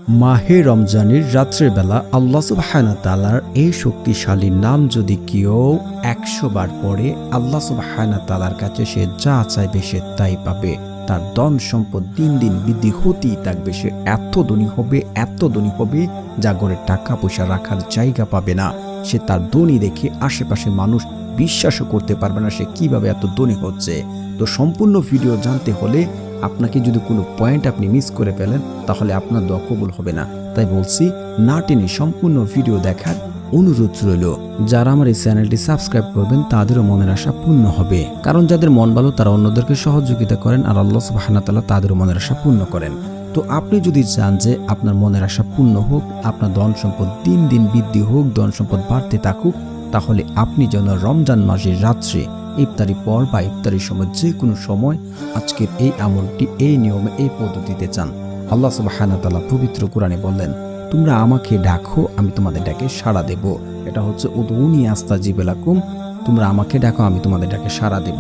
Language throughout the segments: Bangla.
মাহে রমজানের রাত্রের বেলা আল্লাহ সুবহানাহু ওয়া তাআলার এই শক্তিশালী নাম যদি কেউ 100 বার পড়ে, আল্লাহ সুবহানাহু ওয়া তাআলার কাছে সে যা চাইবে সে তাই পাবে। তার ধন সম্পদ দিন দিন বৃদ্ধি হতেই থাকবে। সে এত ধনী হবে যা ঘরে টাকা পয়সা রাখার জায়গা পাবে না। সে তার ধনী দেখে আশেপাশে মানুষ বিশ্বাসও করতে পারবে না সে কিভাবে এত ধনী হচ্ছে। তো সম্পূর্ণ ভিডিও জানতে হলে আপনাকে যদি কোনো পয়েন্ট আপনি মিস করে ফেলেন তাহলে আপনার দোয়া কবুল হবে না। তাই বলছি না টেনে সম্পূর্ণ ভিডিও দেখার অনুরোধ রইল। যারা আমার এই চ্যানেলটি সাবস্ক্রাইব করবেন তাদেরও মনের আশা পূর্ণ হবে, কারণ যাদের মন ভালো তারা অন্যদেরকে সহযোগিতা করেন আর আল্লাহ সুবহানাহু ওয়া তাআলা তাদেরও মনের আশা পূর্ণ করেন। তো আপনি যদি চান যে আপনার মনের আশা পূর্ণ হোক, আপনার ধন সম্পদ দিন দিন বৃদ্ধি হোক, ধন সম্পদ বাড়তে থাকুক, তাহলে আপনি যেন রমজান মাসের রাত্রে ইফতারি পর বা ইফতারির সময় যে কোনো সময় আজকের এই আমলটি এই নিয়মে এই পদ্ধতিতে চান। আল্লাহ সুবহানাহু ওয়া তাআলা পবিত্র কোরআনে বললেন, তোমরা আমাকে ডাকো আমি তোমাদের ডাকে সাড়া দেব। এটা হচ্ছে উদউনি আস্তাজিব লাকুম, তোমরা আমাকে ডাকো আমি তোমাদের ডাকে সাড়া দেব।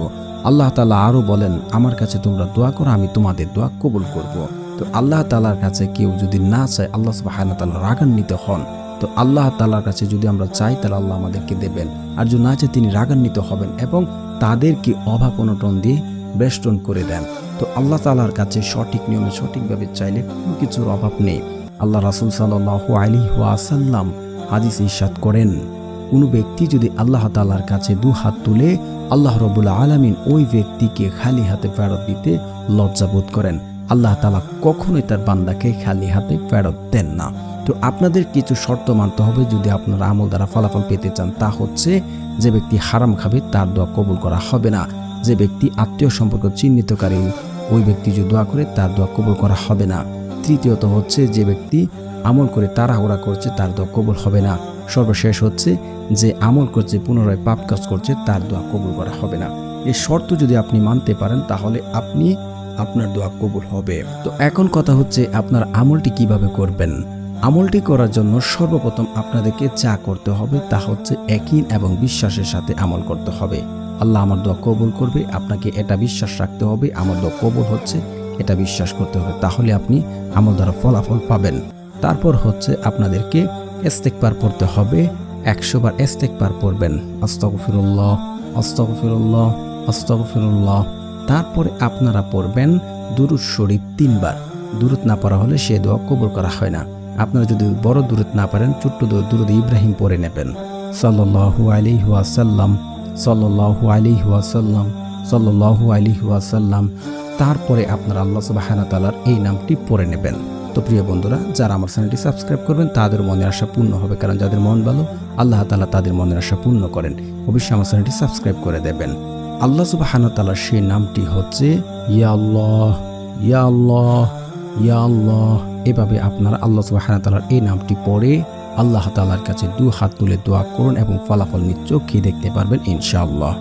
আল্লাহ তাআলা আরো বলেন, আমার কাছে তোমরা দোয়া করো আমি তোমাদের দোয়া কবুল করব। তো আল্লাহ তাআলার কাছে কেউ যদি না চায় আল্লাহ সুবহানাহু ওয়া তাআলা রাগান্বিত হন। তো আল্লাহ তাআলার কাছে যদি আমরা চাই তাহলে আল্লাহ আমাদেরকে দেবেন, আর যদি না চাই তিনি রাগান্বিত হবেন এবং তাদেরকে অভাব অনটন দিয়ে বেষ্টন করে দেন। তো আল্লাহ তাআলার কাছে সঠিক নিয়মে সঠিকভাবে চাইলে কোনো কিছুর অভাব নেই। আল্লাহ রাসূল সাল্লাল্লাহু আলাইহি ওয়াসাল্লাম হাদিসে ইরশাদ করেন, কোনো ব্যক্তি যদি আল্লাহ তাআলার কাছে দু হাত তুলে আল্লাহ রাব্বুল আলামিন ওই ব্যক্তিকে খালি হাতে ফেরত দিতে লজ্জাবোধ করেন। আল্লাহ তাআলা কখনোই তার বান্দাকে খালি হাতে ফেরত দেন না। তো আপনাদের কিছু শর্ত মানতে হবে যদি আপনারা আমল দ্বারা ফলাফল পেতে চান। তা হচ্ছে যে ব্যক্তি হারাম খাবে তার দোয়া কবুল করা হবে না। যে ব্যক্তি আত্মীয় সম্পর্ক চিহ্নিতকারী ওই ব্যক্তি যদি দোয়া করে তার দোয়া কবুল করা হবে না। তৃতীয়ত হচ্ছে যে ব্যক্তি আমল করে তাড়াহুড়া করছে তার দোয়া কবুল হবে না। সর্বশেষ হচ্ছে যে আমল করছে পুনরায় পাপ কাজ করছে তার দোয়া কবুল করা হবে না। এই শর্ত যদি আপনি মানতে পারেন তাহলে আপনার দোয়া কবুল হবে। তো এখন কথা হচ্ছে আপনার আমলটি কিভাবে করবেন। আমলটি করার জন্য সর্বপ্রথম আপনাদেরকে যা করতে হবে তা হচ্ছে ইয়াকিন এবং বিশ্বাসের সাথে আমল করতে হবে। আল্লাহ আমার দোয়া কবুল করবে, আপনাকে এটা বিশ্বাস রাখতে হবে। আমার দোয়া কবুল হচ্ছে এটা বিশ্বাস করতে হবে, তাহলে আপনি আমল দ্বারা ফলাফল পাবেন। তারপর হচ্ছে আপনাদেরকে ইস্তেগফার পড়তে হবে। 100 বার ইস্তেগফার পড়বেন, আস্তাগফিরুল্লাহ আস্তাগফিরুল্লাহ আস্তাগফিরুল্লাহ। তারপরে আপনারা পড়বেন দুরূদ শরীফ 3 বার। দুরূদ না পড়া হলে সে দোয়া কবুল করা হয় না। আপনারা যদি বড় দুরূদ না পারেন ছোট্ট দুরূদ ইব্রাহিম পড়ে নেবেন, সাল্লাল্লাহু আলাইহি ওয়াসাল্লাম সাল্লাল্লাহু আলাইহি ওয়াসাল্লাম সাল্লাল্লাহু আলাইহি ওয়াসাল্লাম। তারপরে আপনারা আল্লাহ সুবহানাহু ওয়া তাআলার এই নামটি পড়ে নেবেন। তো প্রিয় বন্ধুরা, যারা আমার চ্যানেলটি সাবস্ক্রাইব করবেন তাদের মনের আশা পূর্ণ হবে, কারণ যাদের মন ভালো আল্লাহ তাআলা তাদের মনের আশা পূর্ণ করেন। অবশ্যই আমার চ্যানেলটি সাবস্ক্রাইব করে দেবেন। আল্লাহ সুবহানাহু ওয়া তাআলার সেই নামটি হচ্ছে ইয়া আল্লাহ ইয়া আল্লাহ ইয়া আল্লাহ। এভাবে আপনারা আল্লাহ সুবহানাহু ওয়া তাআলার এই নামটি পড়ে আল্লাহ তাআলার কাছে 2 হাত তুলে দোয়া করুন এবং ফলাফল নিজ চোখে দেখতে পারবেন ইনশাআল্লাহ।